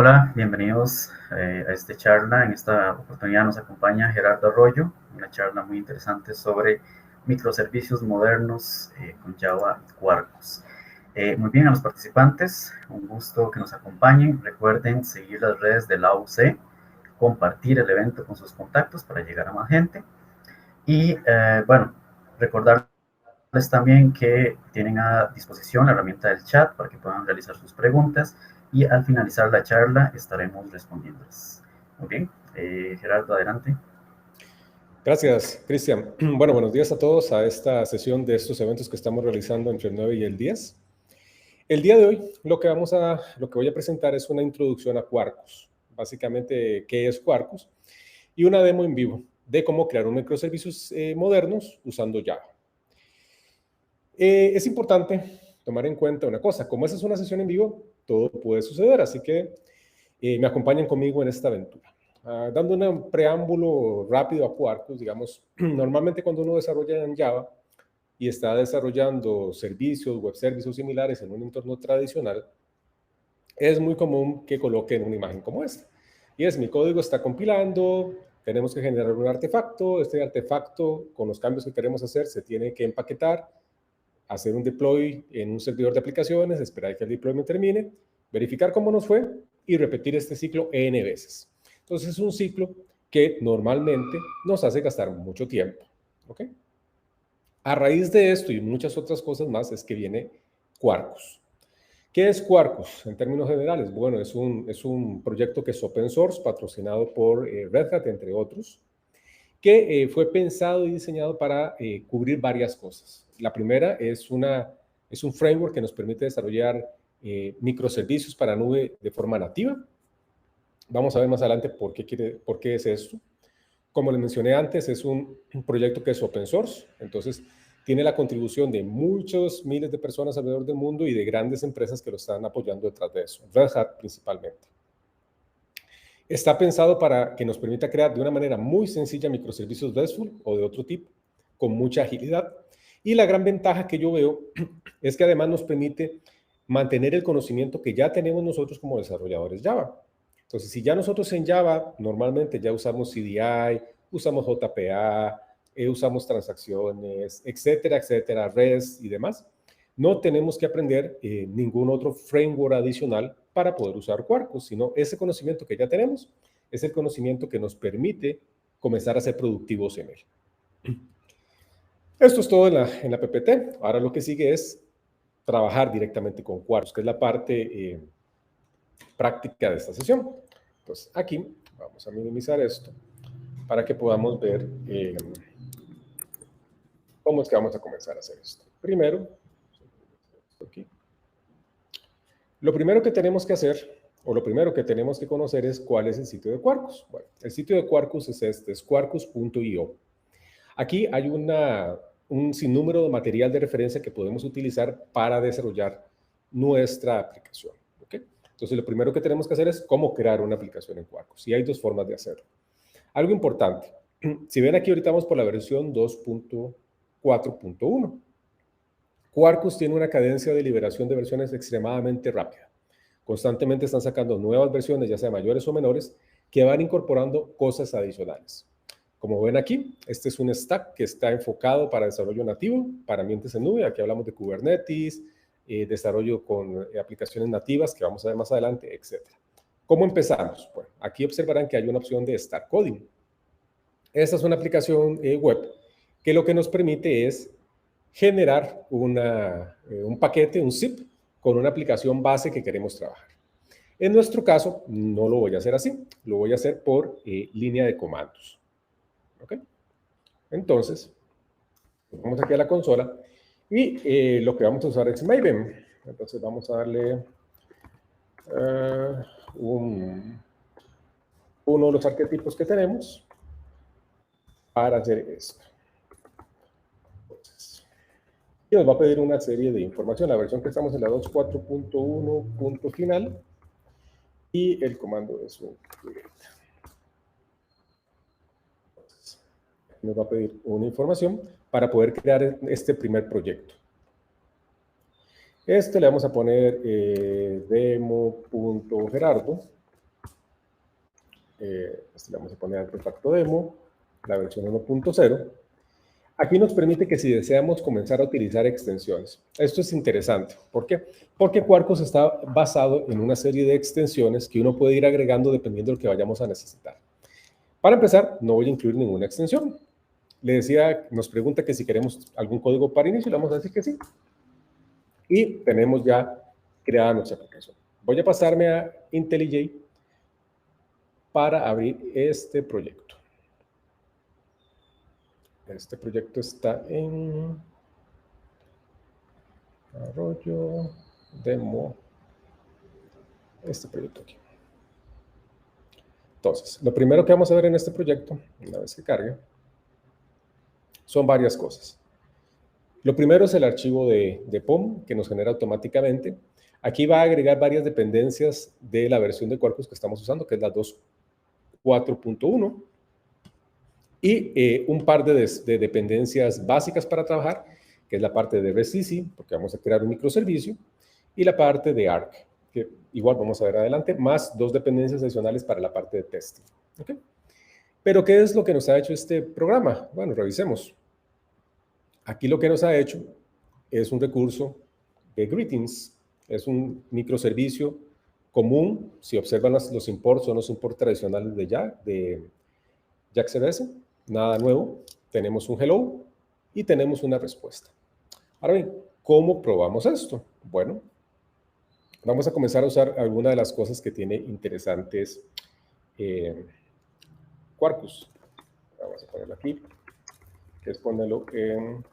Hola, bienvenidos a esta charla. En esta oportunidad nos acompaña Gerardo Arroyo, una charla muy interesante sobre microservicios modernos con Java y Quarkus. Muy bien, a los participantes, un gusto que nos acompañen. Recuerden seguir las redes de la UC, compartir el evento con sus contactos para llegar a más gente. Y bueno, recordarles también que tienen a disposición la herramienta del chat para que puedan realizar sus preguntas y al finalizar la charla estaremos respondiéndolas. Muy bien, Gerardo, adelante. Gracias, Cristian. Bueno, buenos días a todos a esta sesión de estos eventos que estamos realizando entre el 9 y el 10. El día de hoy lo que voy a presentar es una introducción a Quarkus. Básicamente, ¿qué es Quarkus? Y una demo en vivo de cómo crear un microservicios modernos usando Java. Es importante tomar en cuenta una cosa. Como esta es una sesión en vivo, todo puede suceder, así que me acompañan conmigo en esta aventura. Dando un preámbulo rápido a Quarkus, digamos, normalmente cuando uno desarrolla en Java y está desarrollando servicios, web servicios similares en un entorno tradicional, es muy común que coloquen una imagen como esta. Y es, mi código está compilando, tenemos que generar un artefacto, este artefacto con los cambios que queremos hacer se tiene que empaquetar, hacer un deploy en un servidor de aplicaciones, esperar que el deployment termine, verificar cómo nos fue y repetir este ciclo N veces. Entonces es un ciclo que normalmente nos hace gastar mucho tiempo. ¿Ok? A raíz de esto y muchas otras cosas más es que viene Quarkus. ¿Qué es Quarkus en términos generales? Bueno, es un proyecto que es open source, patrocinado por Red Hat, entre otros, que fue pensado y diseñado para cubrir varias cosas. La primera es un framework que nos permite desarrollar microservicios para nube de forma nativa. Vamos a ver más adelante por qué es esto. Como les mencioné antes, es un proyecto que es open source, entonces tiene la contribución de muchos miles de personas alrededor del mundo y de grandes empresas que lo están apoyando detrás de eso, Red Hat principalmente. Está pensado para que nos permita crear de una manera muy sencilla microservicios RESTful o de otro tipo, con mucha agilidad. Y la gran ventaja que yo veo es que además nos permite mantener el conocimiento que ya tenemos nosotros como desarrolladores Java. Entonces, si ya nosotros en Java normalmente ya usamos CDI, usamos JPA, usamos transacciones, etcétera, etcétera, REST y demás, no tenemos que aprender ningún otro framework adicional para poder usar Quarkus, sino ese conocimiento que ya tenemos es el conocimiento que nos permite comenzar a ser productivos en él. Esto es todo en la PPT. Ahora lo que sigue es trabajar directamente con Quarkus, que es la parte práctica de esta sesión. Entonces, aquí vamos a minimizar esto para que podamos ver cómo es que vamos a comenzar a hacer esto. Primero, aquí. Lo primero que tenemos que hacer, o lo primero que tenemos que conocer es cuál es el sitio de Quarkus. Bueno, el sitio de Quarkus es este, es quarkus.io. Aquí hay un sinnúmero de material de referencia que podemos utilizar para desarrollar nuestra aplicación. ¿Okay? Entonces, lo primero que tenemos que hacer es cómo crear una aplicación en Quarkus. Y hay dos formas de hacerlo. Algo importante. Si ven aquí, ahorita vamos por la versión 2.4.1. Quarkus tiene una cadencia de liberación de versiones extremadamente rápida. Constantemente están sacando nuevas versiones, ya sea mayores o menores, que van incorporando cosas adicionales. Como ven aquí, este es un stack que está enfocado para desarrollo nativo, para ambientes en nube. Aquí hablamos de Kubernetes, desarrollo con aplicaciones nativas, que vamos a ver más adelante, etc. ¿Cómo empezamos? Bueno, aquí observarán que hay una opción de Start Coding. Esta es una aplicación web que lo que nos permite es generar un paquete, un zip, con una aplicación base que queremos trabajar. En nuestro caso, no lo voy a hacer así, lo voy a hacer por línea de comandos. ¿Ok? Entonces, vamos aquí a la consola y lo que vamos a usar es Maven. Entonces vamos a darle uno de los arquetipos que tenemos para hacer esto. Y nos va a pedir una serie de información. La versión que estamos en la 2.4.1 punto final y el comando es un direct. Nos va a pedir una información para poder crear este primer proyecto. Le vamos a poner demo.gerardo Le vamos a poner artefacto demo, la versión 1.0. Aquí nos permite que si deseamos comenzar a utilizar extensiones. Esto es interesante. ¿Por qué? Porque Quarkus está basado en una serie de extensiones que uno puede ir agregando dependiendo de lo que vayamos a necesitar. Para empezar, no voy a incluir ninguna extensión. Le decía, nos pregunta que si queremos algún código para inicio, le vamos a decir que sí. Y tenemos ya creada nuestra aplicación. Voy a pasarme a IntelliJ para abrir este proyecto. Este proyecto está en Arroyo Demo. Este proyecto aquí. Entonces, lo primero que vamos a ver en este proyecto, una vez que cargue, son varias cosas. Lo primero es el archivo de POM, que nos genera automáticamente. Aquí va a agregar varias dependencias de la versión de Quarkus que estamos usando, que es la 2.4.1, y un par de dependencias básicas para trabajar, que es la parte de REST, porque vamos a crear un microservicio, y la parte de Arc, que igual vamos a ver adelante, más 2 dependencias adicionales para la parte de testing. ¿Okay? Pero, ¿qué es lo que nos ha hecho este programa? Bueno, revisemos. Aquí lo que nos ha hecho es un recurso de greetings, es un microservicio común. Si observan los imports, son los imports tradicionales de JAX-CDS, nada nuevo. Tenemos un hello y tenemos una respuesta. Ahora bien, ¿cómo probamos esto? Bueno, vamos a comenzar a usar algunas de las cosas que tiene interesantes Quarkus. Vamos a ponerlo aquí, que es ponerlo en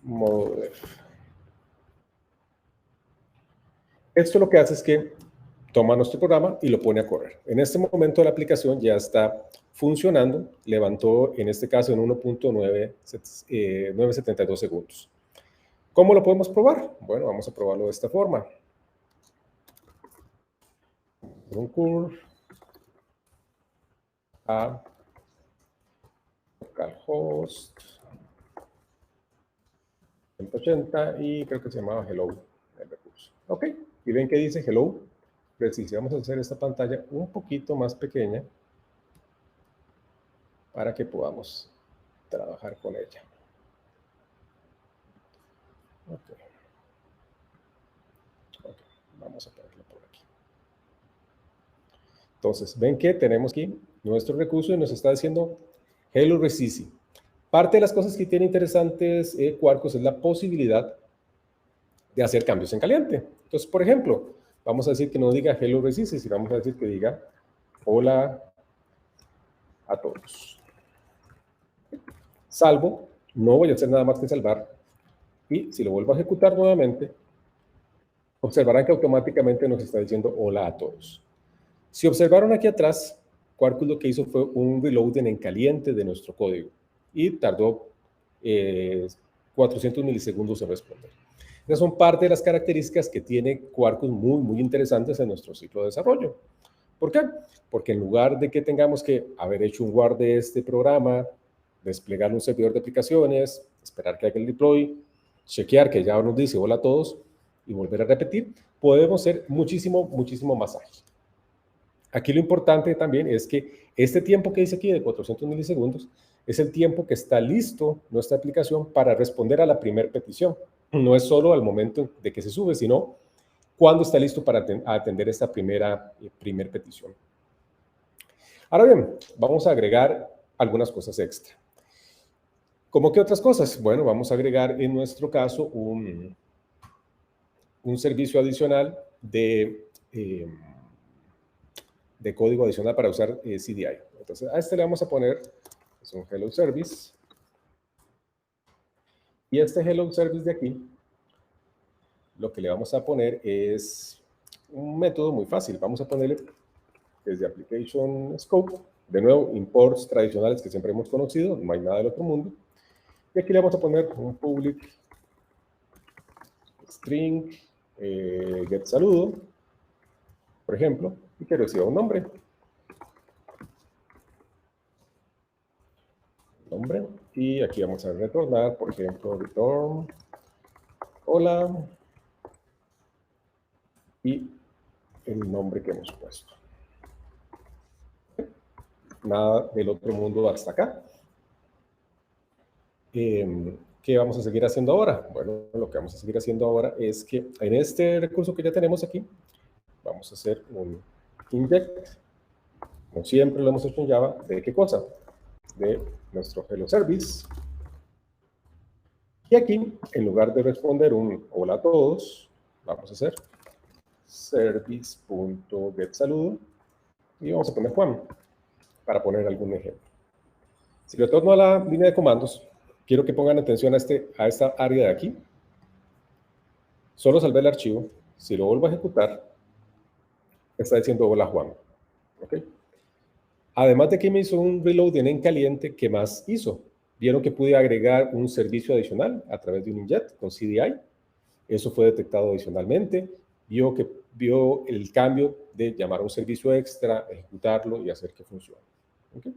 modo def. Esto lo que hace es que toma nuestro programa y lo pone a correr. En este momento la aplicación ya está funcionando, levantó en este caso en 1.972 segundos. ¿Cómo lo podemos probar? Bueno, vamos a probarlo de esta forma. Un curl a localhost 180 y creo que se llamaba hello el recurso. Ok, y ven que dice hello. Pero si vamos a hacer esta pantalla un poquito más pequeña para que podamos trabajar con ella. Ok. Vamos a ponerlo por aquí. Entonces, ven que tenemos aquí nuestro recurso y nos está diciendo hello REST. Parte de las cosas que tiene interesantes Quarkus es la posibilidad de hacer cambios en caliente. Entonces, por ejemplo, vamos a decir que no diga hello REST, sino vamos a decir que diga hola a todos. Salvo, no voy a hacer nada más que salvar, y si lo vuelvo a ejecutar nuevamente, observarán que automáticamente nos está diciendo hola a todos. Si observaron aquí atrás, Quarkus lo que hizo fue un reloading en caliente de nuestro código y tardó 400 milisegundos en responder. Esas son parte de las características que tiene Quarkus muy interesantes en nuestro ciclo de desarrollo. ¿Por qué? Porque en lugar de que tengamos que haber hecho un guard de este programa, desplegar un servidor de aplicaciones, esperar que haga el deploy, chequear que ya nos dice hola a todos y volver a repetir, podemos ser muchísimo más ágiles. Aquí lo importante también es que este tiempo que dice aquí de 400 milisegundos es el tiempo que está listo nuestra aplicación para responder a la primera petición. No es solo al momento de que se sube, sino cuando está listo para atender esta primera petición. Ahora bien, vamos a agregar algunas cosas extra. ¿Cómo qué otras cosas? Bueno, vamos a agregar en nuestro caso un servicio adicional de código adicional para usar CDI. Entonces, a este le vamos a poner es un Hello Service. Y este Hello Service de aquí, lo que le vamos a poner es un método muy fácil. Vamos a ponerle desde Application Scope, de nuevo, imports tradicionales que siempre hemos conocido, no hay nada del otro mundo. Y aquí le vamos a poner un public string get saludo, por ejemplo, y que reciba un nombre. Y aquí vamos a retornar, por ejemplo, return hola y el nombre que hemos puesto. nada del otro mundo hasta acá. ¿Qué vamos a seguir haciendo ahora? Bueno, lo que vamos a seguir haciendo ahora es que en este recurso que ya tenemos aquí, vamos a hacer un inject, como siempre lo hemos hecho en Java. ¿De qué cosa? De nuestro Hello Service. Y aquí, en lugar de responder un hola a todos, vamos a hacer service.getSaludo y vamos a poner Juan, para poner algún ejemplo. Si retorno a la línea de comandos, quiero que pongan atención a esta área de aquí. Solo salvé el archivo. Si lo vuelvo a ejecutar, está diciendo hola Juan. ¿Okay? Además de que me hizo un reload en caliente, ¿qué más hizo? Vieron que pude agregar un servicio adicional a través de un inject con CDI. Eso fue detectado adicionalmente. Vio el cambio de llamar a un servicio extra, ejecutarlo y hacer que funcione. ¿Okay?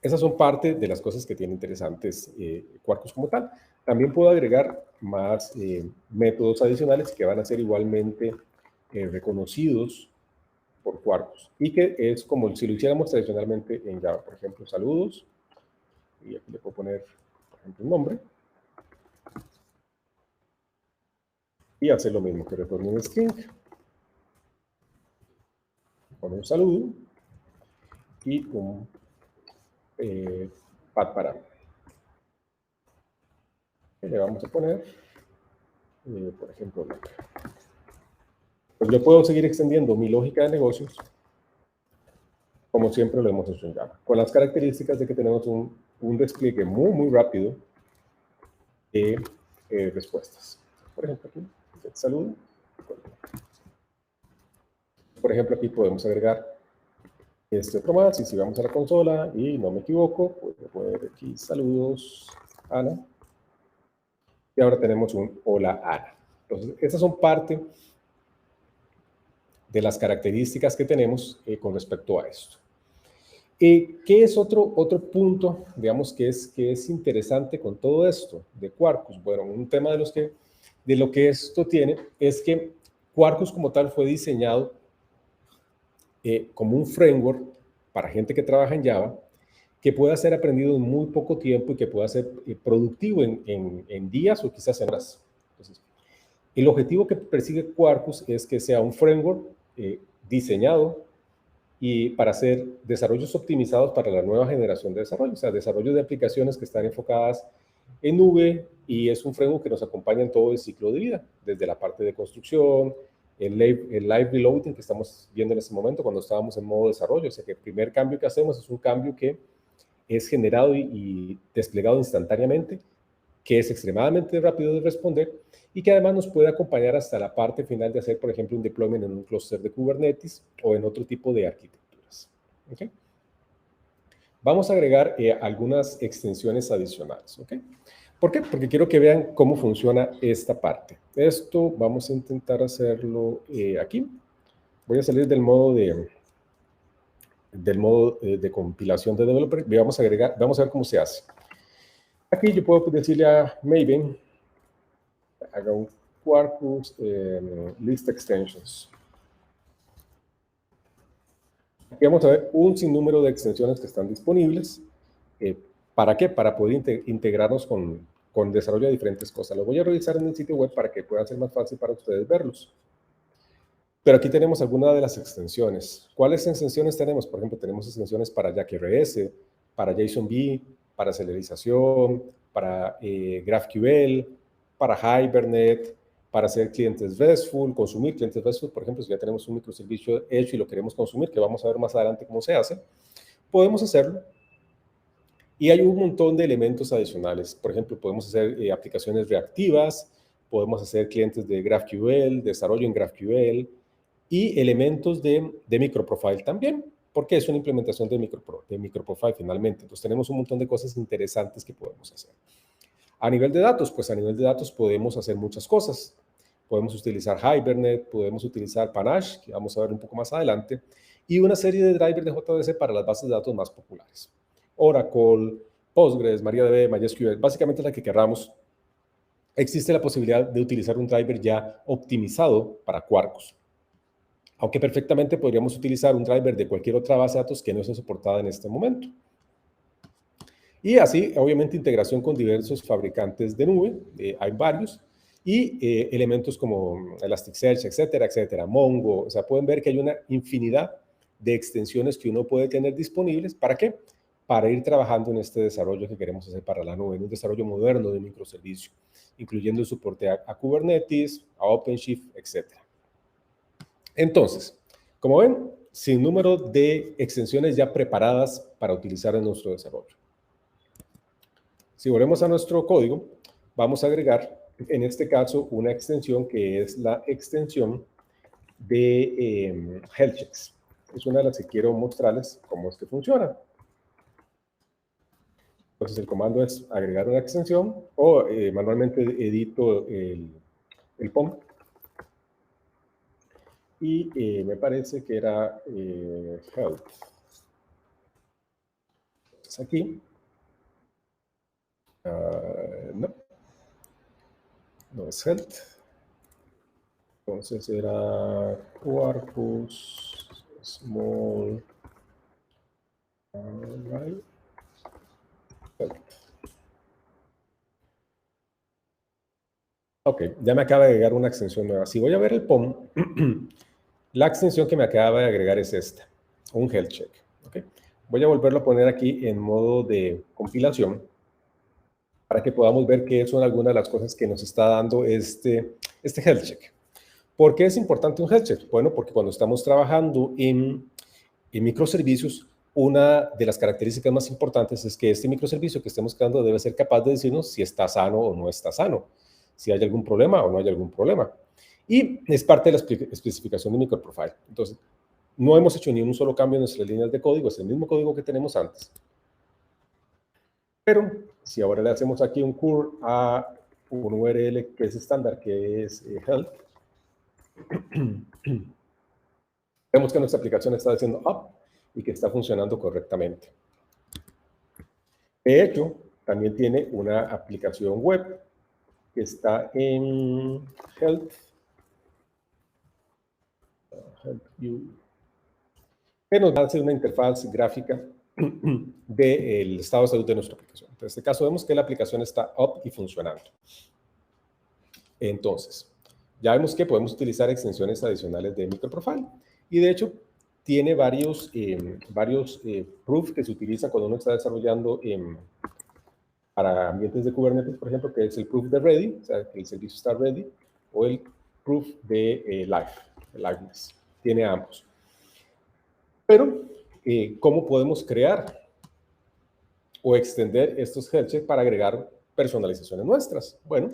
Esas son parte de las cosas que tiene interesantes Quarkus como tal. También puedo agregar más métodos adicionales que van a ser igualmente reconocidos por Quarkus y que es como si lo hiciéramos tradicionalmente en Java. Por ejemplo, saludos. Y aquí le puedo poner, por ejemplo, un nombre. Y hacer lo mismo, que retorne un string. Poner un saludo. Y un path parámetro. Le vamos a poner, por ejemplo, pues yo puedo seguir extendiendo mi lógica de negocios, como siempre lo hemos hecho en Java, con las características de que tenemos un despliegue muy, muy rápido de respuestas. Por ejemplo, aquí, saludo. Por ejemplo, aquí podemos agregar este otro más, y si vamos a la consola y no me equivoco, puedo poner aquí saludos, Ana. Y ahora tenemos un hola, Ana. Entonces, estas son parte de las características que tenemos con respecto a esto. ¿Qué es otro punto, digamos, que es interesante con todo esto de Quarkus? Bueno, un tema de lo que esto tiene es que Quarkus como tal fue diseñado como un framework para gente que trabaja en Java, que pueda ser aprendido en muy poco tiempo y que pueda ser productivo en días o quizás en horas. Entonces, el objetivo que persigue Quarkus es que sea un framework diseñado y para hacer desarrollos optimizados para la nueva generación de desarrollo, o sea, desarrollo de aplicaciones que están enfocadas en nube, y es un framework que nos acompaña en todo el ciclo de vida, desde la parte de construcción, el live reloading que estamos viendo en este momento cuando estábamos en modo desarrollo. O sea, que el primer cambio que hacemos es un cambio que es generado y desplegado instantáneamente, que es extremadamente rápido de responder y que además nos puede acompañar hasta la parte final de hacer, por ejemplo, un deployment en un clúster de Kubernetes o en otro tipo de arquitecturas. ¿Okay? Vamos a agregar algunas extensiones adicionales. ¿Okay? ¿Por qué? Porque quiero que vean cómo funciona esta parte. Esto vamos a intentar hacerlo aquí. Voy a salir del modo de compilación de developer y vamos a ver cómo se hace. Aquí yo puedo decirle a Maven, haga un Quarkus list extensions. Aquí vamos a ver un sinnúmero de extensiones que están disponibles. ¿Para qué? Para poder integrarnos con desarrollo de diferentes cosas. Lo voy a revisar en el sitio web para que pueda ser más fácil para ustedes verlos. Pero aquí tenemos algunas de las extensiones. ¿Cuáles extensiones tenemos? Por ejemplo, tenemos extensiones para JackRS, para JSONB, para serialización, para GraphQL, para Hibernate, para hacer clientes RESTful, consumir clientes RESTful. Por ejemplo, si ya tenemos un microservicio hecho y lo queremos consumir, que vamos a ver más adelante cómo se hace, podemos hacerlo. Y hay un montón de elementos adicionales. Por ejemplo, podemos hacer aplicaciones reactivas, podemos hacer clientes de GraphQL, desarrollo en GraphQL y elementos de microprofile también, porque es una implementación de microprofile finalmente. Entonces tenemos un montón de cosas interesantes que podemos hacer. A nivel de datos, pues a nivel de datos podemos hacer muchas cosas. Podemos utilizar Hibernate, podemos utilizar Panache, que vamos a ver un poco más adelante, y una serie de drivers de JDBC para las bases de datos más populares. Oracle, Postgres, MariaDB, MySQL, básicamente la que queramos. Existe la posibilidad de utilizar un driver ya optimizado para Quarkus. aunque perfectamente podríamos utilizar un driver de cualquier otra base de datos que no sea soportada en este momento. Y así, obviamente, integración con diversos fabricantes de nube, hay varios, y elementos como Elasticsearch, etcétera, etcétera, Mongo. O sea, pueden ver que hay una infinidad de extensiones que uno puede tener disponibles. ¿Para qué? Para ir trabajando en este desarrollo que queremos hacer para la nube, en un desarrollo moderno de microservicio, incluyendo el soporte a Kubernetes, a OpenShift, etcétera. Entonces, como ven, sin número de extensiones ya preparadas para utilizar en nuestro desarrollo. Si volvemos a nuestro código, vamos a agregar, en este caso, una extensión que es la extensión de Health Checks. Es una de las que quiero mostrarles cómo es que funciona. Entonces, el comando es agregar una extensión o manualmente edito el POM. Y me parece que era Health. Entonces, aquí. No es Health. Entonces era Quarkus Small Array. Ok, ya me acaba de agregar una extensión nueva. Si voy a ver el POM, la extensión que me acaba de agregar es esta, un health check. Okay. Voy a volverlo a poner aquí en modo de compilación para que podamos ver qué son algunas de las cosas que nos está dando este health check. ¿Por qué es importante un health check? Bueno, porque cuando estamos trabajando en microservicios, una de las características más importantes es que este microservicio que estemos creando debe ser capaz de decirnos si está sano o no está sano, si hay algún problema o no hay algún problema. Y es parte de la especificación de microprofile. Entonces, no hemos hecho ni un solo cambio en nuestras líneas de código, es el mismo código que tenemos antes. Pero si ahora le hacemos aquí un curl a un URL que es estándar, que es health, vemos que nuestra aplicación está haciendo up y que está funcionando correctamente. De hecho, también tiene una aplicación web que está en Health View, que nos va a hacer una interfaz gráfica del estado de salud de nuestra aplicación. En este caso vemos que la aplicación está up y funcionando. Entonces, ya vemos que podemos utilizar extensiones adicionales de microprofile. Y de hecho, tiene varios proofs que se utilizan cuando uno está desarrollando para ambientes de Kubernetes, por ejemplo, que es el proof de ready, o sea, que el servicio está ready, o el proof de liveness. Tiene ambos. Pero, ¿cómo podemos crear o extender estos health checks para agregar personalizaciones nuestras? Bueno,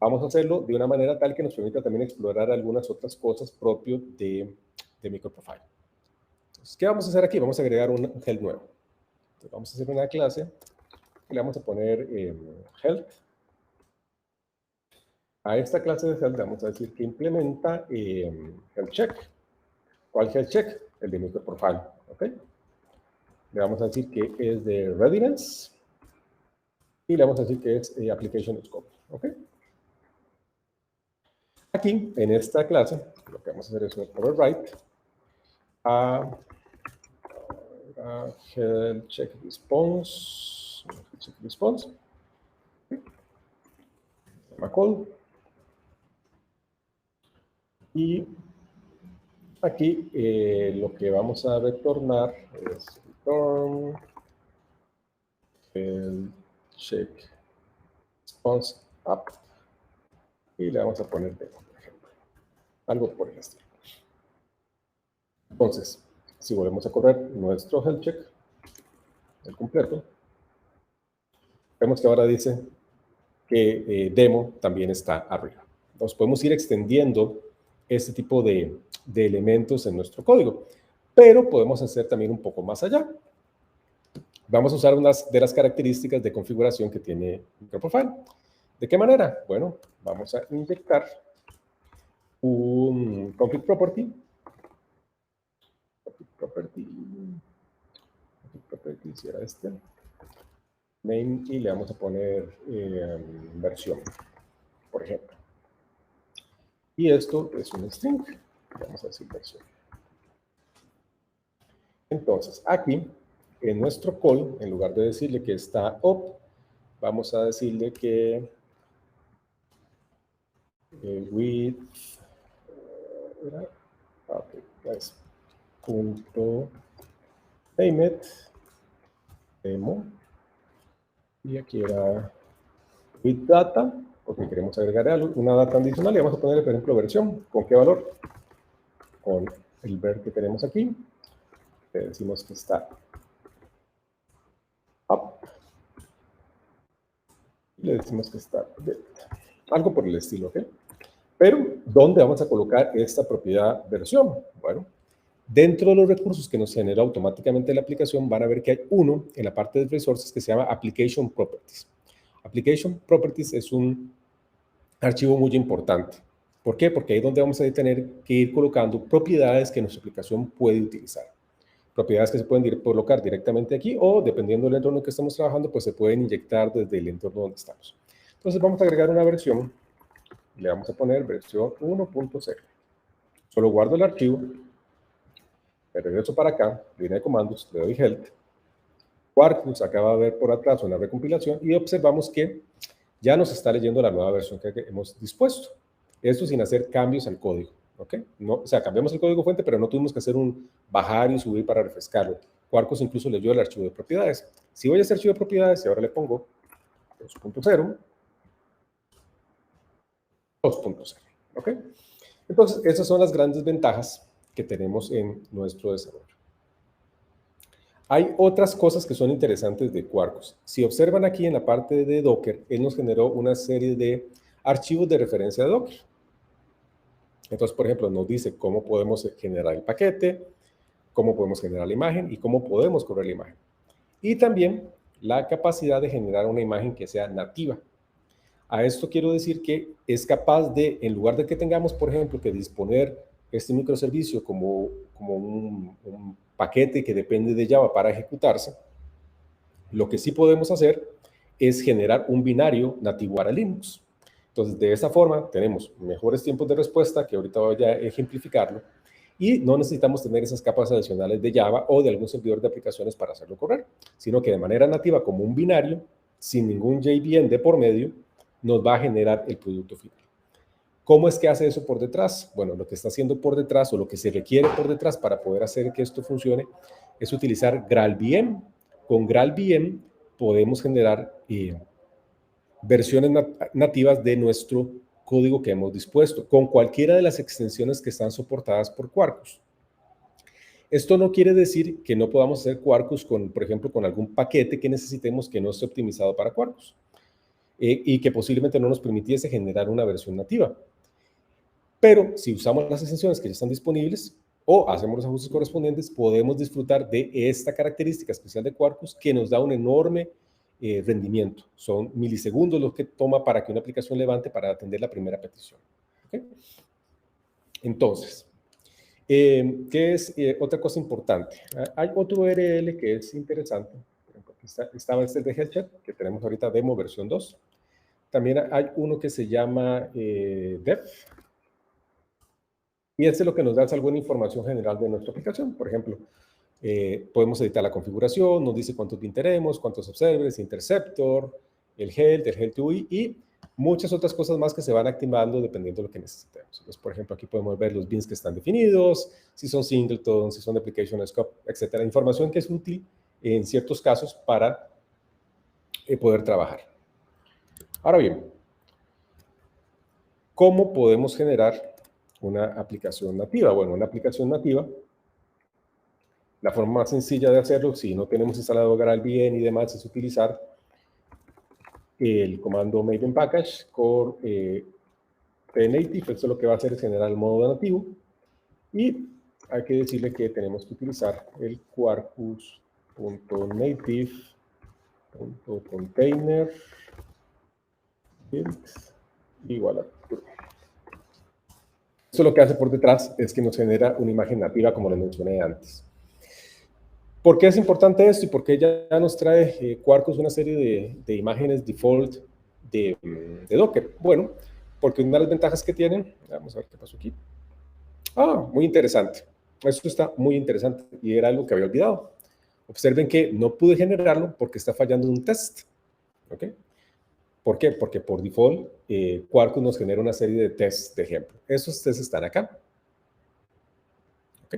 vamos a hacerlo de una manera tal que nos permita también explorar algunas otras cosas propias de microprofile. Entonces, ¿qué vamos a hacer aquí? Vamos a agregar un health nuevo. Entonces, vamos a hacer una clase y le vamos a poner health. A esta clase de health le vamos a decir que implementa health check. ¿Cuál health check? El de microprofile. ¿Ok? Le vamos a decir que es de readiness y le vamos a decir que es application scope. ¿Ok? Aquí, en esta clase, lo que vamos a hacer es un overwrite a health check response. Se llama call. Y aquí lo que vamos a retornar es return health check response up y le vamos a poner demo, por ejemplo, algo por el estilo. Entonces, si volvemos a correr nuestro health check, el completo, vemos que ahora dice que demo también está arriba. Entonces, podemos ir extendiendo este tipo de elementos en nuestro código, pero podemos hacer también un poco más allá. Vamos a usar unas de las características de configuración que tiene microprofile. ¿De qué manera? Bueno, vamos a inyectar un config property. Property, si era este. Name y le vamos a poner versión, por ejemplo. Y esto es un string. Vamos a decir versión. Entonces, aquí, en nuestro call, en lugar de decirle que está up, vamos a decirle que with, okay, es punto payment demo, y aquí era with data, porque queremos agregar algo, una data adicional, y vamos a ponerle, por ejemplo, versión. ¿Con qué valor? Con el ver que tenemos aquí. Le decimos que está up. Y le decimos que está dead. Algo por el estilo, ¿ok? Pero, ¿dónde vamos a colocar esta propiedad versión? Bueno, dentro de los recursos que nos genera automáticamente la aplicación, van a ver que hay uno en la parte de resources que se llama Application Properties. Application Properties es un archivo muy importante. ¿Por qué? Porque ahí es donde vamos a tener que ir colocando propiedades que nuestra aplicación puede utilizar. Propiedades que se pueden colocar directamente aquí o, dependiendo del entorno que estamos trabajando, pues se pueden inyectar desde el entorno donde estamos. Entonces vamos a agregar una versión. Le vamos a poner versión 1.0. Solo guardo el archivo. Me regreso para acá, línea de comandos, le doy help. Quarkus acaba de ver por atrás una recompilación y observamos que ya nos está leyendo la nueva versión que hemos dispuesto. Esto sin hacer cambios al código. ¿Ok? No, o sea, cambiamos el código fuente, pero no tuvimos que hacer un bajar y subir para refrescarlo. Quarkus incluso leyó el archivo de propiedades. Si voy a este archivo de propiedades y ahora le pongo 2.0, 2.0. ¿Ok? Entonces, esas son las grandes ventajas que tenemos en nuestro desarrollo. Hay otras cosas que son interesantes de Quarkus. Si observan aquí en la parte de Docker, él nos generó una serie de archivos de referencia de Docker. Entonces, por ejemplo, nos dice cómo podemos generar el paquete, cómo podemos generar la imagen y cómo podemos correr la imagen. Y también la capacidad de generar una imagen que sea nativa. A esto quiero decir que es capaz de, en lugar de que tengamos, por ejemplo, que disponer este microservicio como un paquete que depende de Java para ejecutarse, lo que sí podemos hacer es generar un binario nativo para Linux. Entonces, de esta forma, tenemos mejores tiempos de respuesta, que ahorita voy a ejemplificarlo, y no necesitamos tener esas capas adicionales de Java o de algún servidor de aplicaciones para hacerlo correr, sino que de manera nativa, como un binario, sin ningún JVM de por medio, nos va a generar el producto final. ¿Cómo es que hace eso por detrás? Bueno, lo que está haciendo por detrás o lo que se requiere por detrás para poder hacer que esto funcione es utilizar GraalVM. Con GraalVM podemos generar versiones nativas de nuestro código que hemos dispuesto, con cualquiera de las extensiones que están soportadas por Quarkus. Esto no quiere decir que no podamos hacer Quarkus, por ejemplo, con algún paquete que necesitemos que no esté optimizado para Quarkus y que posiblemente no nos permitiese generar una versión nativa. Pero si usamos las extensiones que ya están disponibles o hacemos los ajustes correspondientes, podemos disfrutar de esta característica especial de Quarkus que nos da un enorme rendimiento. Son milisegundos lo que toma para que una aplicación levante para atender la primera petición. ¿Okay? Entonces, ¿qué es otra cosa importante? Hay otro URL que es interesante. Estaba este de Hellchat, que tenemos ahorita demo versión 2. También hay uno que se llama dev. Y este lo que nos da es alguna información general de nuestra aplicación. Por ejemplo, podemos editar la configuración, nos dice cuántos bin tenemos, cuántos observers, interceptor, el health UI y muchas otras cosas más que se van activando dependiendo de lo que necesitemos. Entonces, por ejemplo, aquí podemos ver los bins que están definidos, si son singleton, si son application scope, etcétera. Información que es útil en ciertos casos para poder trabajar. Ahora bien, ¿cómo podemos generar una aplicación nativa? Bueno, una aplicación nativa, la forma más sencilla de hacerlo, si no tenemos instalado GraalVM y demás, es utilizar el comando made in package core native. Esto lo que va a hacer es generar el modo nativo y hay que decirle que tenemos que utilizar el quarkus.native.container igual a true. Esto lo que hace por detrás es que nos genera una imagen nativa, como les mencioné antes. ¿Por qué es importante esto y por qué ya nos trae Quarkus una serie de imágenes default de Docker? Bueno, porque una de las ventajas que tienen, vamos a ver qué pasó aquí. Muy interesante. Esto está muy interesante y era algo que había olvidado. Observen que no pude generarlo porque está fallando un test. ¿Ok? ¿Por qué? Porque por default Quarkus nos genera una serie de tests de ejemplo. Esos tests están acá. ¿Ok?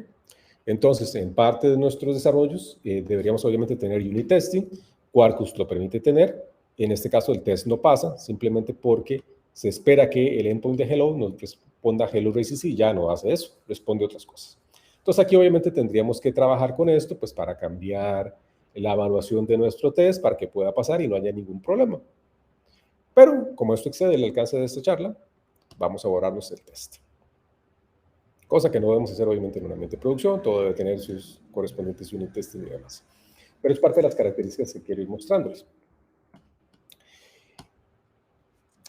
Entonces, en parte de nuestros desarrollos deberíamos obviamente tener unit testing. Quarkus lo permite tener. En este caso el test no pasa simplemente porque se espera que el endpoint de hello nos responda hello racist y ya no hace eso, responde otras cosas. Entonces aquí obviamente tendríamos que trabajar con esto pues para cambiar la evaluación de nuestro test para que pueda pasar y no haya ningún problema. Pero como esto excede el alcance de esta charla, vamos a borrarnos el test. Cosa que no debemos hacer obviamente en un ambiente de producción, todo debe tener sus correspondientes unit testing y demás. Pero es parte de las características que quiero ir mostrándoles.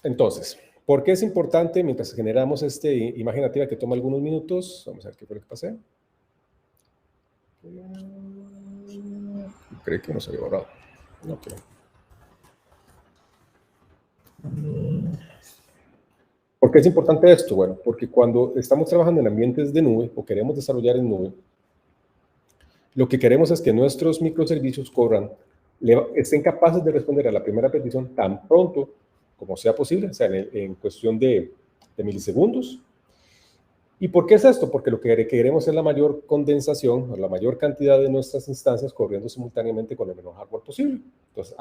Entonces, ¿por qué es importante mientras generamos esta imagen nativa que toma algunos minutos? Vamos a ver qué fue lo que pasé. Creo que no se había borrado. Ok. ¿Por qué es importante esto? Bueno, porque cuando estamos trabajando en ambientes de nube o queremos desarrollar en nube, lo que queremos es que nuestros microservicios estén capaces de responder a la primera petición tan pronto como sea posible, o sea, en cuestión de milisegundos. ¿Y por qué es esto? Porque lo que queremos es la mayor condensación, o la mayor cantidad de nuestras instancias corriendo simultáneamente con el menor hardware posible. Entonces,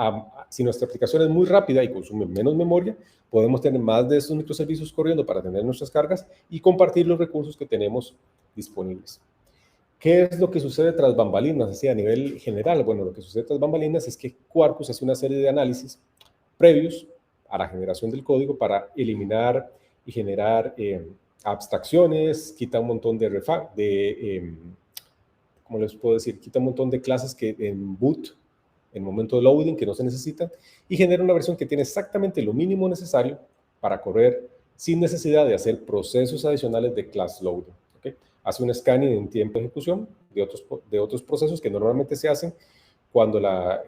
si nuestra aplicación es muy rápida y consume menos memoria, podemos tener más de estos microservicios corriendo para tener nuestras cargas y compartir los recursos que tenemos disponibles. ¿Qué es lo que sucede tras bambalinas? Así a nivel general, bueno, lo que sucede tras bambalinas es que Quarkus hace una serie de análisis previos a la generación del código para eliminar y generar abstracciones, quita un montón ¿cómo les puedo decir? Quita un montón de clases que en boot, en momento de loading, que no se necesitan, y genera una versión que tiene exactamente lo mínimo necesario para correr sin necesidad de hacer procesos adicionales de class loading. ¿Okay? Hace un scanning en tiempo de ejecución de otros procesos que normalmente se hacen cuando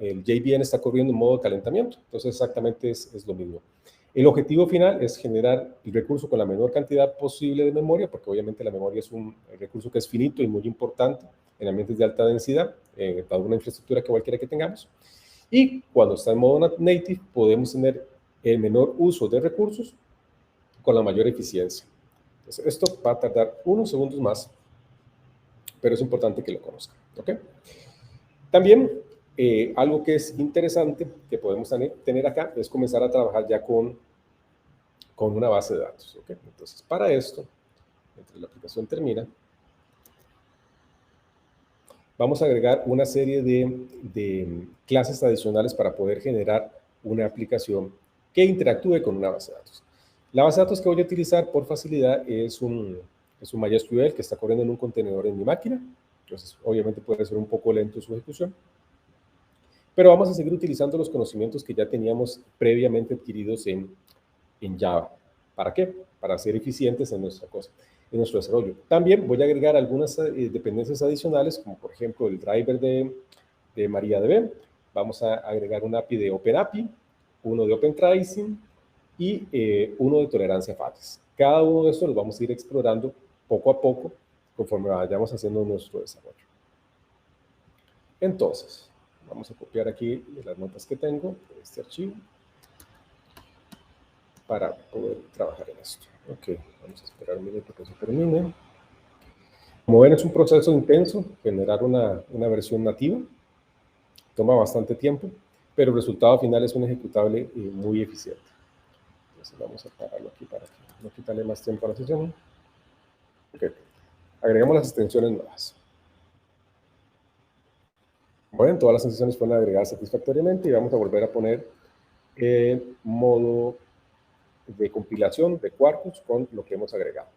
el JVM está corriendo en modo de calentamiento. Entonces, exactamente es lo mismo. El objetivo final es generar el recurso con la menor cantidad posible de memoria, porque obviamente la memoria es un recurso que es finito y muy importante en ambientes de alta densidad, para una infraestructura que cualquiera que tengamos. Y cuando está en modo native, podemos tener el menor uso de recursos con la mayor eficiencia. Entonces, esto va a tardar unos segundos más, pero es importante que lo conozcan. ¿Okay? También, algo que es interesante que podemos tener acá es comenzar a trabajar ya con una base de datos. ¿Okay? Entonces, para esto, mientras la aplicación termina, vamos a agregar una serie de clases adicionales para poder generar una aplicación que interactúe con una base de datos. La base de datos que voy a utilizar por facilidad es un MySQL que está corriendo en un contenedor en mi máquina. Entonces, obviamente puede ser un poco lento su ejecución. Pero vamos a seguir utilizando los conocimientos que ya teníamos previamente adquiridos en Java. ¿Para qué? Para ser eficientes en nuestro desarrollo. También voy a agregar algunas dependencias adicionales, como por ejemplo el driver de MariaDB. Vamos a agregar un API de OpenAPI, uno de OpenTracing y uno de tolerancia a fallas. Cada uno de estos los vamos a ir explorando poco a poco conforme vayamos haciendo nuestro desarrollo. Entonces, vamos a copiar aquí las notas que tengo de este archivo para poder trabajar en esto. Ok, vamos a esperar un minuto que se termine. Como ven, es un proceso intenso generar una versión nativa. Toma bastante tiempo, pero el resultado final es un ejecutable muy eficiente. Entonces vamos a pararlo aquí para no quitarle más tiempo a la sesión. Ok, agregamos las extensiones nuevas. Bueno, todas las extensiones fueron agregadas satisfactoriamente y vamos a volver a poner modo de compilación de Quarkus con lo que hemos agregado.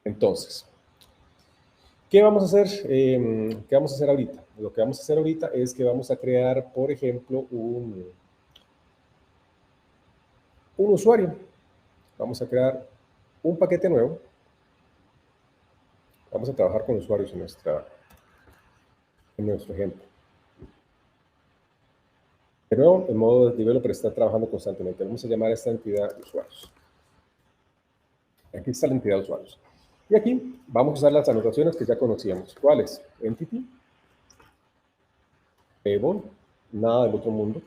Entonces, ¿qué vamos a hacer? ¿Qué vamos a hacer ahorita? Lo que vamos a hacer ahorita es que vamos a crear, por ejemplo, un usuario. Vamos a crear un paquete nuevo. Vamos a trabajar con usuarios en nuestro ejemplo. De nuevo, el modo de developer está trabajando constantemente. Vamos a llamar a esta entidad usuarios. Aquí está la entidad usuarios. Y aquí vamos a usar las anotaciones que ya conocíamos. ¿Cuáles? Entity, table, nada del otro mundo.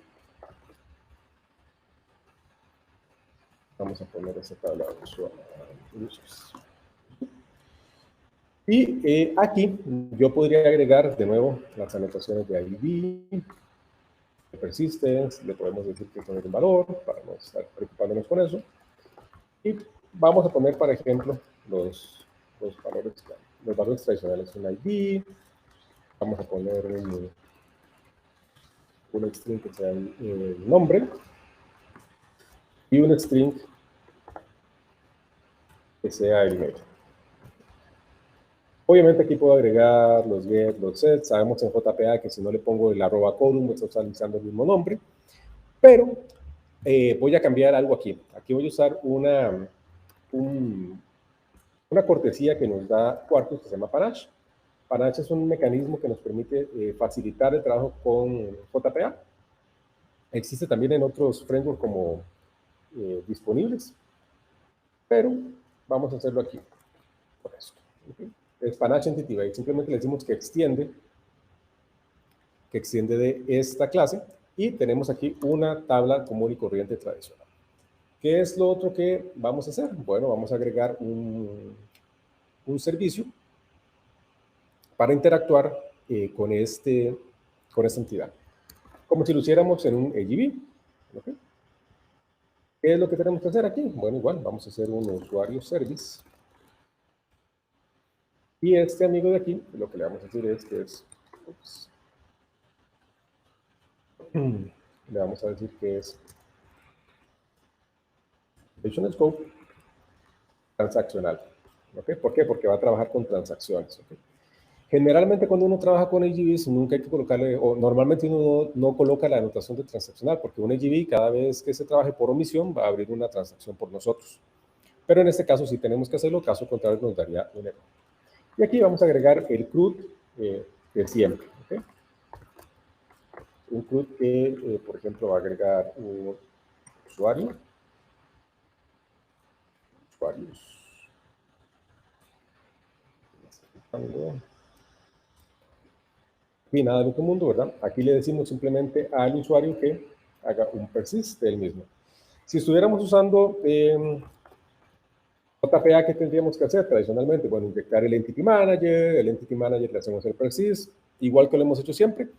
Vamos a poner esa tabla de usuarios. Y aquí yo podría agregar de nuevo las anotaciones de ID, de persistence, le podemos decir que poner un valor para no estar preocupándonos con eso. Y vamos a poner, por ejemplo, los valores tradicionales, un ID, vamos a poner un string que sea el nombre y un string que sea el email. Obviamente aquí puedo agregar los get, los set. Sabemos en JPA que si no le pongo el @codum, está utilizando el mismo nombre. Pero voy a cambiar algo aquí. Aquí voy a usar una cortesía que nos da Quarkus que se llama Panache. Panache es un mecanismo que nos permite facilitar el trabajo con JPA. Existe también en otros frameworks como disponibles. Pero vamos a hacerlo aquí. Por esto. ¿Okay? Es Panache Entity Base. Simplemente le decimos que extiende de esta clase y tenemos aquí una tabla común y corriente tradicional. ¿Qué es lo otro que vamos a hacer? Bueno, vamos a agregar un servicio para interactuar con esta entidad, como si lo hiciéramos en un AGV. ¿Okay? ¿Qué es lo que tenemos que hacer aquí? Bueno, igual, vamos a hacer un usuario service. Y este amigo de aquí, lo que le vamos a decir es que es... le vamos a decir que es Application Scope transaccional. ¿Okay? ¿Por qué? Porque va a trabajar con transacciones. ¿Okay? Generalmente cuando uno trabaja con AGVs nunca hay que colocarle, o normalmente uno no coloca la anotación de transaccional, porque un AGV cada vez que se trabaje por omisión va a abrir una transacción por nosotros. Pero en este caso sí tenemos que hacerlo, caso contrario nos daría un error. Y aquí vamos a agregar el CRUD de siempre. ¿Okay? Un CRUD que, por ejemplo, va a agregar un usuarios. Y nada del otro mundo, ¿verdad? Aquí le decimos simplemente al usuario que haga un persist del mismo. Si estuviéramos usando JPA, ¿qué tendríamos que hacer tradicionalmente? Bueno, inyectar el Entity Manager le hacemos el persist, igual que lo hemos hecho siempre,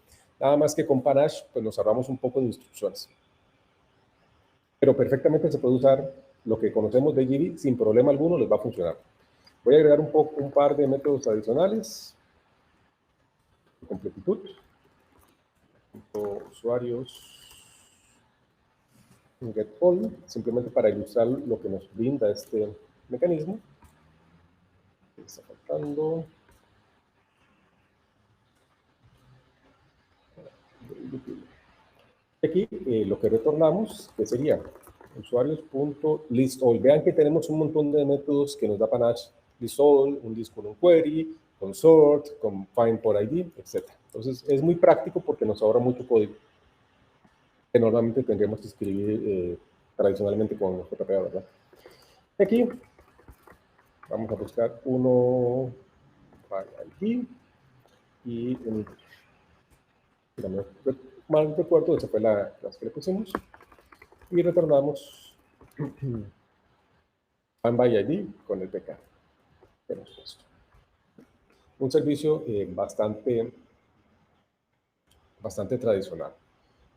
nada más que con Panache pues nos ahorramos un poco de instrucciones. Pero perfectamente se puede usar lo que conocemos de AGV sin problema alguno, les va a funcionar. Voy a agregar un par de métodos adicionales. Completitud. Usuarios. Get all, simplemente para ilustrar lo que nos brinda este mecanismo. Está faltando. Aquí lo que retornamos, que sería usuarios.listAll. Vean que tenemos un montón de métodos que nos da Panache. ListAll, un list con un query, con sort, con find por ID, etc. Entonces es muy práctico porque nos ahorra mucho código que normalmente tendríamos que escribir tradicionalmente con JPA, ¿verdad? Aquí vamos a buscar uno by ID y un mal recuerdo, esa fue la clase que le pusimos. Y retornamos find by ID con el PK. Tenemos esto. Un servicio bastante tradicional.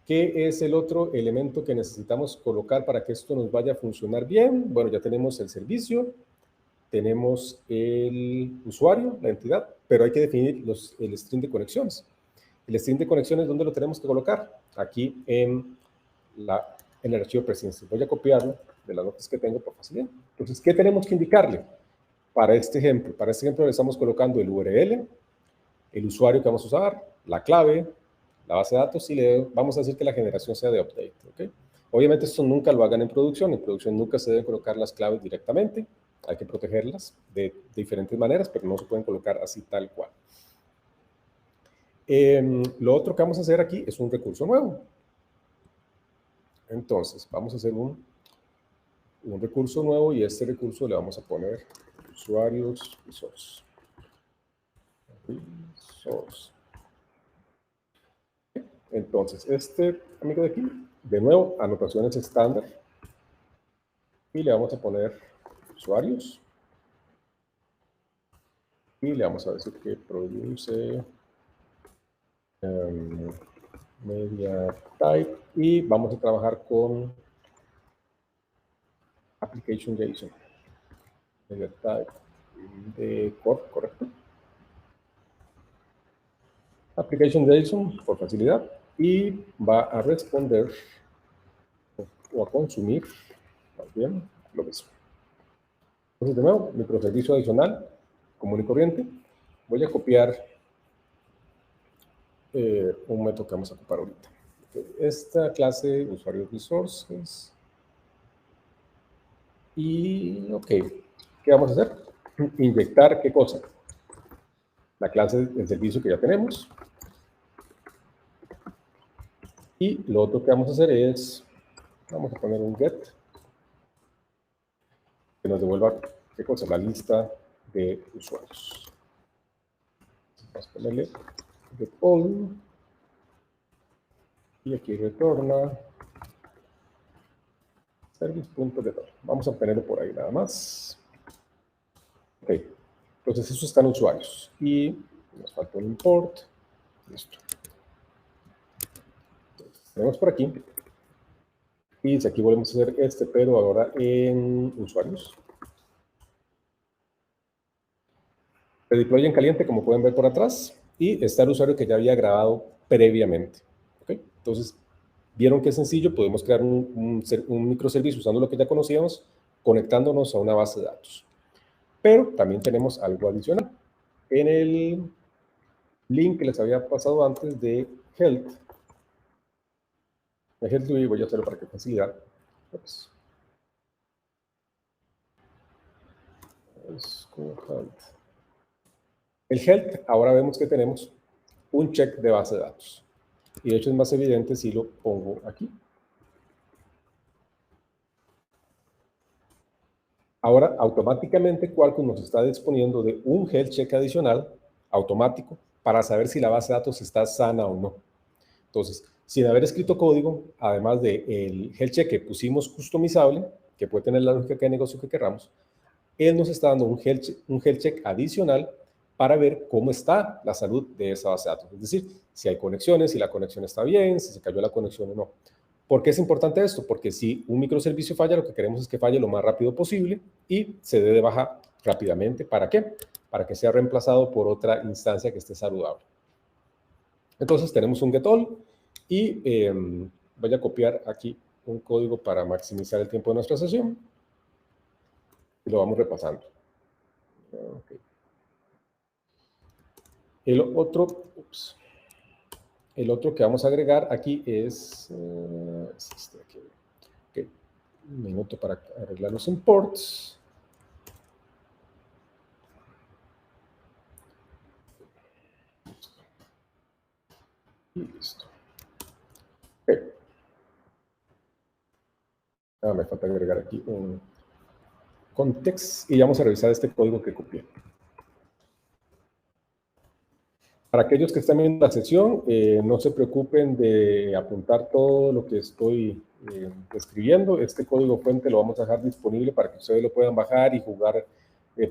¿Qué es el otro elemento que necesitamos colocar para que esto nos vaya a funcionar bien? Bueno, ya tenemos el servicio, tenemos el usuario, la entidad, pero hay que definir el string de conexiones. El string de conexiones, ¿dónde lo tenemos que colocar? Aquí en el archivo presence. Voy a copiarlo de las notas que tengo por facilidad. Entonces, ¿qué tenemos que indicarle? Para este ejemplo le estamos colocando el URL, el usuario que vamos a usar, la clave, la base de datos y le vamos a decir que la generación sea de update. ¿Okay? Obviamente esto nunca lo hagan en producción nunca se deben colocar las claves directamente, hay que protegerlas de diferentes maneras, pero no se pueden colocar así tal cual. Lo otro que vamos a hacer aquí es un recurso nuevo. Entonces, vamos a hacer un recurso nuevo y este recurso le vamos a poner usuarios resource. Entonces, este amigo de aquí, de nuevo, anotaciones estándar. Y le vamos a poner usuarios. Y le vamos a decir que produce media type. Y vamos a trabajar con application JSON. Media type de core, correcto. Application JSON por facilidad. Y va a responder o a consumir también lo mismo. Entonces, de nuevo, microservicio adicional, común y corriente. Voy a copiar un método que vamos a ocupar ahorita. Esta clase, usuarios resources. Y, ok, ¿qué vamos a hacer? Inyectar, ¿qué cosa? La clase del servicio que ya tenemos. Y lo otro que vamos a hacer es, vamos a poner un get, que nos devuelva, ¿qué cosa? La lista de usuarios. Vamos a ponerle get all. Y aquí retorna service.getAll. Vamos a ponerlo por ahí nada más. Ok, entonces esos están usuarios. Y nos falta un import. Listo. Entonces, tenemos por aquí. Y aquí volvemos a hacer este, pero ahora en usuarios. Se deploy en caliente, como pueden ver por atrás. Y está el usuario que ya había grabado previamente. ¿Okay? Entonces, vieron que es sencillo. Podemos crear un microservicio usando lo que ya conocíamos, conectándonos a una base de datos. Pero también tenemos algo adicional. En el link que les había pasado antes de Health, voy a hacerlo para que facilidad. Ups. El Health, ahora vemos que tenemos un check de base de datos. Y de hecho es más evidente si lo pongo aquí. Ahora, automáticamente Quarkus nos está disponiendo de un health check adicional, automático, para saber si la base de datos está sana o no. Entonces, sin haber escrito código, además del health check que pusimos customizable, que puede tener la lógica de negocio que queramos, él nos está dando un health check adicional para ver cómo está la salud de esa base de datos. Es decir, si hay conexiones, si la conexión está bien, si se cayó la conexión o no. ¿Por qué es importante esto? Porque si un microservicio falla, lo que queremos es que falle lo más rápido posible y se dé de baja rápidamente. ¿Para qué? Para que sea reemplazado por otra instancia que esté saludable. Entonces tenemos un getAll y voy a copiar aquí un código para maximizar el tiempo de nuestra sesión y lo vamos repasando. Okay. El otro que vamos a agregar aquí es este aquí. Okay. Un minuto para arreglar los imports. Y listo. Okay. Me falta agregar aquí un context y vamos a revisar este código que copié. Para aquellos que están viendo la sesión, no se preocupen de apuntar todo lo que estoy escribiendo. Este código fuente lo vamos a dejar disponible para que ustedes lo puedan bajar y jugar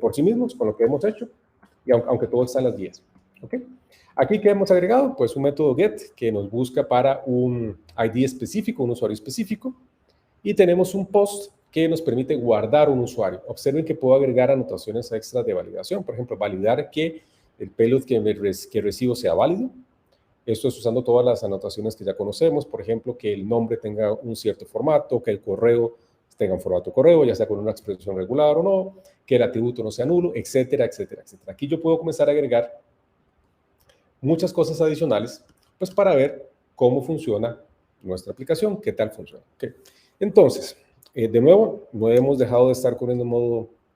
por sí mismos con lo que hemos hecho, y aunque todo está en las guías. ¿Okay? Aquí, ¿qué hemos agregado? Pues un método get que nos busca para un ID específico, un usuario específico, y tenemos un post que nos permite guardar un usuario. Observen que puedo agregar anotaciones extras de validación. Por ejemplo, validar que el payload que recibo sea válido. Esto es usando todas las anotaciones que ya conocemos. Por ejemplo, que el nombre tenga un cierto formato, que el correo tenga un formato correo, ya sea con una expresión regular o no, que el atributo no sea nulo, etcétera, etcétera, etcétera. Aquí yo puedo comenzar a agregar muchas cosas adicionales, pues para ver cómo funciona nuestra aplicación, qué tal funciona. ¿Okay? Entonces, de nuevo, no hemos dejado de estar corriendo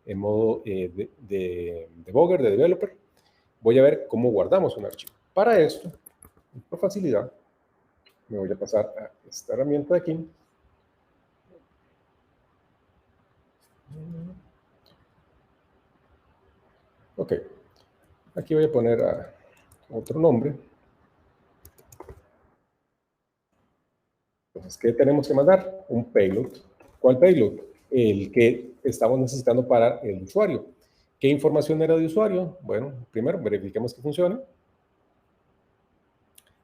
en modo de debugger, de developer. Voy a ver cómo guardamos un archivo. Para esto, por facilidad, me voy a pasar a esta herramienta de aquí. Ok, aquí voy a poner otro nombre. Entonces, ¿qué tenemos que mandar? Un payload. ¿Cuál payload? El que estamos necesitando para el usuario. ¿Qué información era de usuario? Bueno, primero verifiquemos que funcione.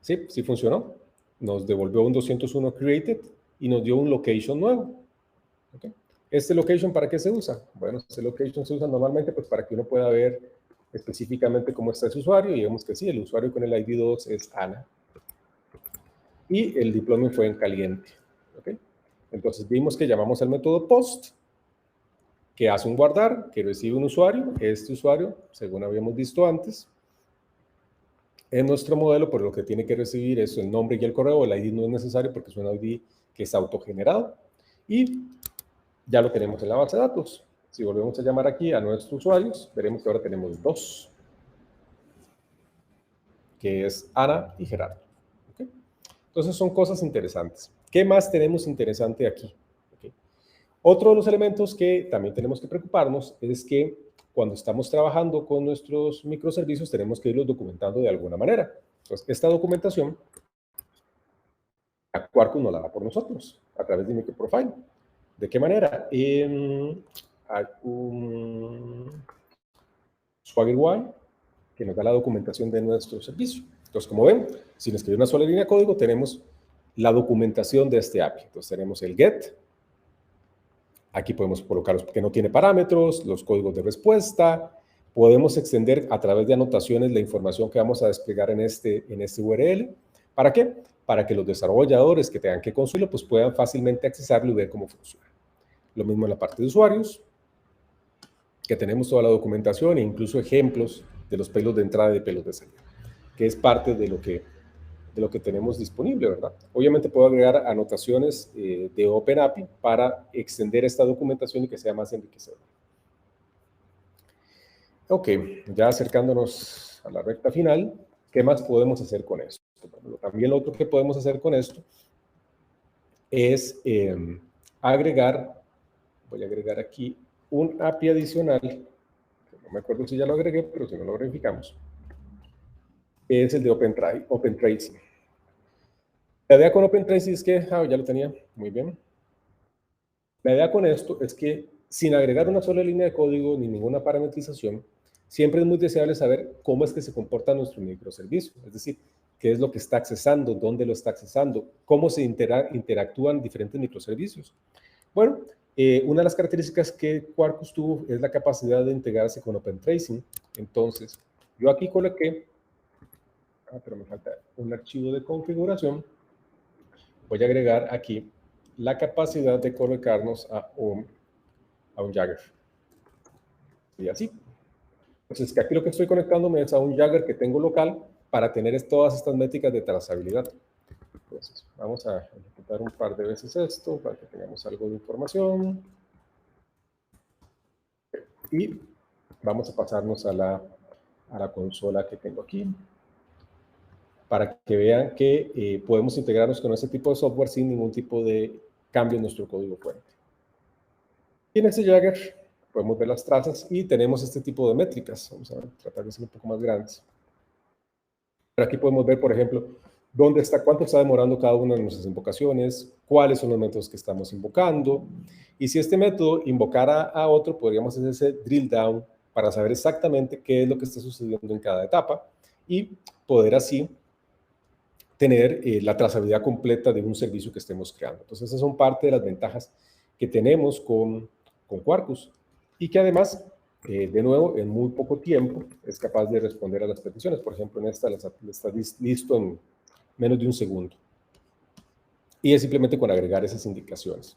Sí, sí funcionó. Nos devolvió un 201 created y nos dio un location nuevo. ¿Okay? ¿Este location para qué se usa? Bueno, este location se usa normalmente pues, para que uno pueda ver específicamente cómo está ese usuario. Y vemos que sí, el usuario con el ID 2 es Ana. Y el deployment fue en caliente. ¿Okay? Entonces vimos que llamamos al método post, que hace un guardar, que recibe un usuario. Este usuario, según habíamos visto antes, en nuestro modelo, por lo que tiene que recibir es el nombre y el correo. El ID no es necesario porque es un ID que es autogenerado. Y ya lo tenemos en la base de datos. Si volvemos a llamar aquí a nuestros usuarios, veremos que ahora tenemos 2, que es Ana y Gerardo. ¿Okay? Entonces son cosas interesantes. ¿Qué más tenemos interesante aquí? ¿Okay? Otro de los elementos que también tenemos que preocuparnos es que cuando estamos trabajando con nuestros microservicios tenemos que irlos documentando de alguna manera. Entonces, esta documentación, Quarkus nos la da por nosotros, a través de microprofile. ¿De qué manera? Hay un SwaggerY que nos da la documentación de nuestro servicio. Entonces, como ven, sin escribir una sola línea de código, tenemos la documentación de este API. Entonces, tenemos el GET. Aquí podemos colocar los que no tiene parámetros, los códigos de respuesta. Podemos extender a través de anotaciones la información que vamos a desplegar en este URL. ¿Para qué? Para que los desarrolladores que tengan que construirlo pues puedan fácilmente accesarlo y ver cómo funciona. Lo mismo en la parte de usuarios, que tenemos toda la documentación e incluso ejemplos de los payloads de entrada y de payloads de salida, que es parte de lo que tenemos disponible, ¿verdad? Obviamente puedo agregar anotaciones de OpenAPI para extender esta documentación y que sea más enriquecedora. Ok, ya acercándonos a la recta final, ¿qué más podemos hacer con esto? Bueno, también lo otro que podemos hacer con esto es agregar, voy a agregar aquí un API adicional, no me acuerdo si ya lo agregué, pero si no lo verificamos, es el de OpenTracing. La idea con OpenTracing es que, ya lo tenía, muy bien. La idea con esto es que sin agregar una sola línea de código ni ninguna parametrización, siempre es muy deseable saber cómo es que se comporta nuestro microservicio, es decir, qué es lo que está accesando, dónde lo está accesando, cómo se interactúan diferentes microservicios. Bueno, una de las características que Quarkus tuvo es la capacidad de integrarse con OpenTracing. Entonces, yo aquí coloqué, pero me falta un archivo de configuración. Voy a agregar aquí la capacidad de colocarnos a un Jagger. Y así. Entonces, que aquí lo que estoy conectándome es a un Jagger que tengo local para tener todas estas métricas de trazabilidad. Entonces, vamos a ejecutar un par de veces esto para que tengamos algo de información. Y vamos a pasarnos a la consola que tengo aquí para que vean que podemos integrarnos con ese tipo de software sin ningún tipo de cambio en nuestro código fuente. Y en este Jagger podemos ver las trazas y tenemos este tipo de métricas. Vamos a tratar de ser un poco más grandes. Pero aquí podemos ver, por ejemplo, cuánto está demorando cada una de nuestras invocaciones, cuáles son los métodos que estamos invocando. Y si este método invocara a otro, podríamos hacer ese drill down para saber exactamente qué es lo que está sucediendo en cada etapa y poder así tener la trazabilidad completa de un servicio que estemos creando. Entonces, esas son parte de las ventajas que tenemos con Quarkus y que además, de nuevo, en muy poco tiempo es capaz de responder a las peticiones. Por ejemplo, en esta está listo en menos de un segundo. Y es simplemente con agregar esas indicaciones.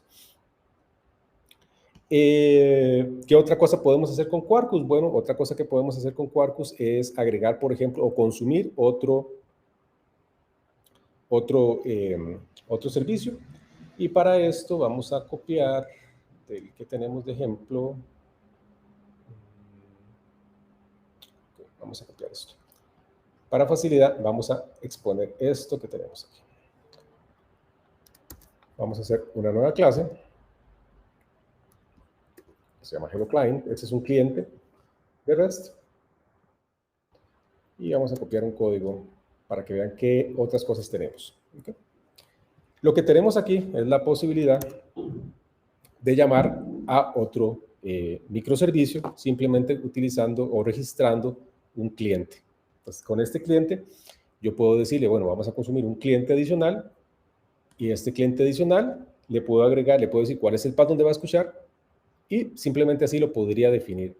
¿Qué otra cosa podemos hacer con Quarkus? Bueno, otra cosa que podemos hacer con Quarkus es agregar, por ejemplo, o consumir otro servicio. Y para esto vamos a copiar del que tenemos de ejemplo. Vamos a copiar esto. Para facilidad, vamos a exponer esto que tenemos aquí. Vamos a hacer una nueva clase. Se llama HelloClient. Este es un cliente de REST. Y vamos a copiar un código para que vean qué otras cosas tenemos. ¿Okay? Lo que tenemos aquí es la posibilidad de llamar a otro microservicio simplemente utilizando o registrando un cliente. Entonces, con este cliente yo puedo decirle, bueno, vamos a consumir un cliente adicional y este cliente adicional le puedo agregar, le puedo decir cuál es el path donde va a escuchar y simplemente así lo podría definir.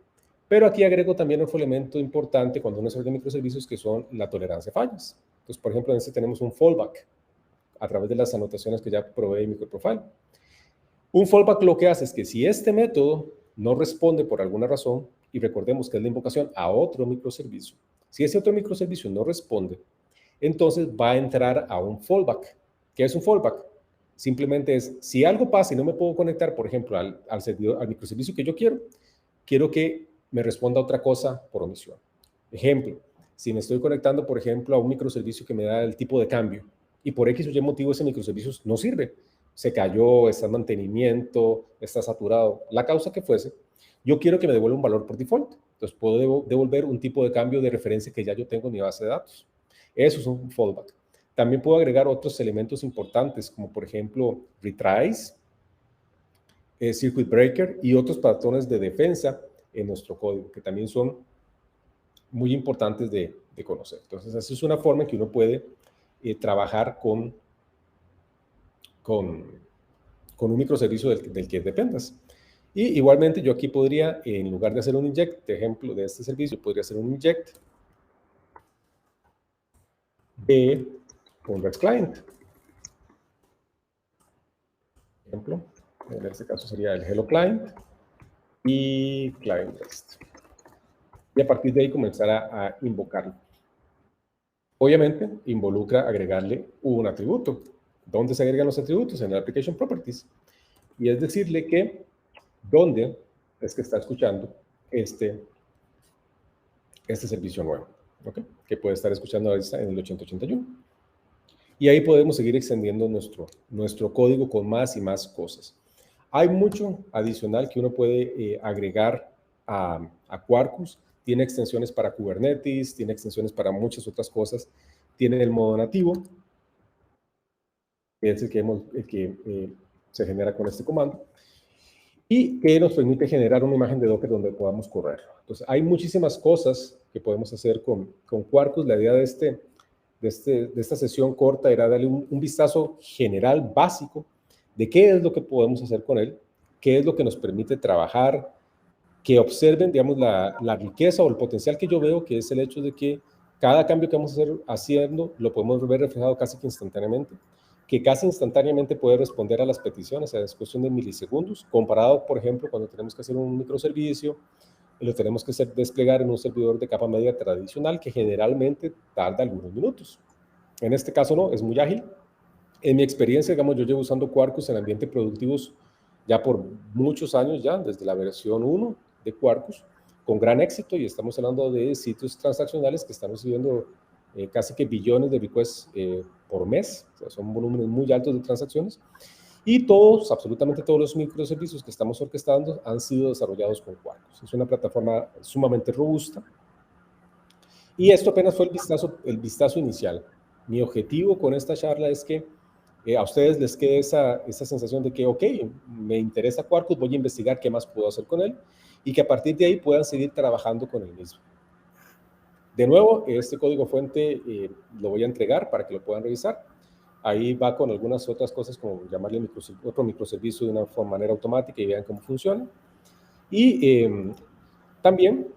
Pero aquí agrego también otro elemento importante cuando uno habla de microservicios que son la tolerancia a fallas. Entonces, por ejemplo, en este tenemos un fallback a través de las anotaciones que ya provee MicroProfile. Un fallback lo que hace es que si este método no responde por alguna razón, y recordemos que es la invocación a otro microservicio, si ese otro microservicio no responde, entonces va a entrar a un fallback. ¿Qué es un fallback? Simplemente es, si algo pasa y no me puedo conectar, por ejemplo, al microservicio que yo quiero que me responda otra cosa por omisión. Ejemplo, si me estoy conectando, por ejemplo, a un microservicio que me da el tipo de cambio y por X o Y motivo ese microservicio no sirve, se cayó, está en mantenimiento, está saturado, la causa que fuese, yo quiero que me devuelva un valor por default. Entonces puedo devolver un tipo de cambio de referencia que ya yo tengo en mi base de datos. Eso es un fallback. También puedo agregar otros elementos importantes, como por ejemplo retries, circuit breaker y otros patrones de defensa en nuestro código, que también son muy importantes de conocer. Entonces, esa es una forma en que uno puede trabajar con un microservicio del que dependas. Y igualmente yo aquí podría, en lugar de hacer un inject, de ejemplo de este servicio, podría hacer un inject de un REST client. Ejemplo, en este caso sería el hello client y client REST. Y a partir de ahí comenzar a invocarlo. Obviamente, involucra agregarle un atributo. ¿Dónde se agregan los atributos? En el Application Properties. Y es decirle que dónde es que está escuchando este servicio nuevo, ¿okay? Que puede estar escuchando ahorita en el 8081. Y ahí podemos seguir extendiendo nuestro código con más y más cosas. Hay mucho adicional que uno puede agregar a Quarkus. Tiene extensiones para Kubernetes, tiene extensiones para muchas otras cosas. Tiene el modo nativo, que es el que se genera con este comando, y que nos permite generar una imagen de Docker donde podamos correrlo. Entonces, hay muchísimas cosas que podemos hacer con Quarkus. La idea de esta sesión corta era darle un vistazo general, básico, de qué es lo que podemos hacer con él, qué es lo que nos permite trabajar, que observen, digamos, la riqueza o el potencial que yo veo, que es el hecho de que cada cambio que vamos a hacer haciendo lo podemos ver reflejado casi que instantáneamente, que casi instantáneamente puede responder a las peticiones, es cuestión de milisegundos, comparado, por ejemplo, cuando tenemos que hacer un microservicio y lo tenemos que desplegar en un servidor de capa media tradicional que generalmente tarda algunos minutos. En este caso no, es muy ágil. En mi experiencia, digamos, yo llevo usando Quarkus en ambientes productivos ya por muchos años ya, desde la versión 1 de Quarkus, con gran éxito, y estamos hablando de sitios transaccionales que están recibiendo casi que billones de requests por mes, o sea, son volúmenes muy altos de transacciones, y todos, absolutamente todos los microservicios que estamos orquestando han sido desarrollados con Quarkus. Es una plataforma sumamente robusta, y esto apenas fue el vistazo inicial. Mi objetivo con esta charla es que a ustedes les quede esa sensación de que, ok, me interesa Quarkus, voy a investigar qué más puedo hacer con él, y que a partir de ahí puedan seguir trabajando con el mismo. De nuevo, este código fuente lo voy a entregar para que lo puedan revisar. Ahí va con algunas otras cosas, como llamarle otro microservicio de una manera automática y vean cómo funciona. Y también,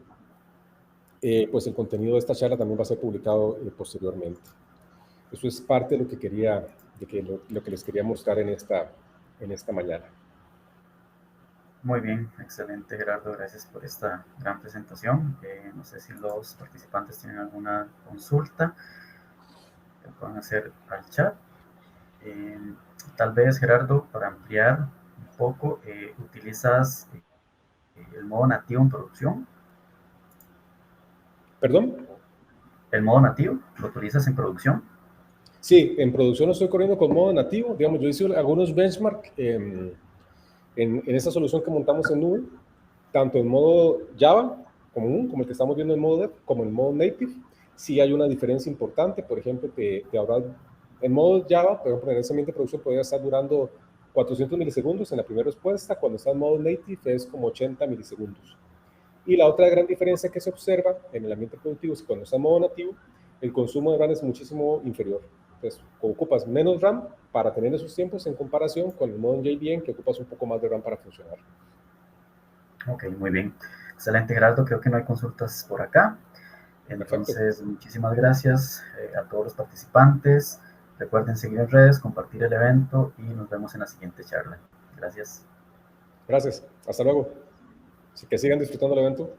pues el contenido de esta charla también va a ser publicado posteriormente. Eso es parte de lo que lo que les quería mostrar en esta mañana. Muy bien, excelente Gerardo, gracias por esta gran presentación. No sé si los participantes tienen alguna consulta que puedan hacer al chat. Tal vez Gerardo, para ampliar un poco, ¿utilizas el modo nativo en producción? ¿Perdón? ¿El modo nativo lo utilizas en producción? Sí, en producción lo estoy corriendo con modo nativo. Digamos, yo hice algunos benchmark en esta solución que montamos en nube, tanto en modo Java común, como el que estamos viendo en modo dev, como en modo native, Sí hay una diferencia importante, por ejemplo, te ahorras, en modo Java, por ejemplo, en ese ambiente de producción podría estar durando 400 milisegundos en la primera respuesta, cuando está en modo native es como 80 milisegundos. Y la otra gran diferencia que se observa en el ambiente productivo es que cuando está en modo nativo, el consumo de RAM es muchísimo inferior. Entonces, ocupas menos RAM para tener esos tiempos en comparación con el modo JVM, que ocupas un poco más de RAM para funcionar. Ok, muy bien. Excelente, Gerardo. Creo que no hay consultas por acá. Perfecto. Entonces, muchísimas gracias a todos los participantes. Recuerden seguir en redes, compartir el evento y nos vemos en la siguiente charla. Gracias. Gracias. Hasta luego. Así que sigan disfrutando el evento.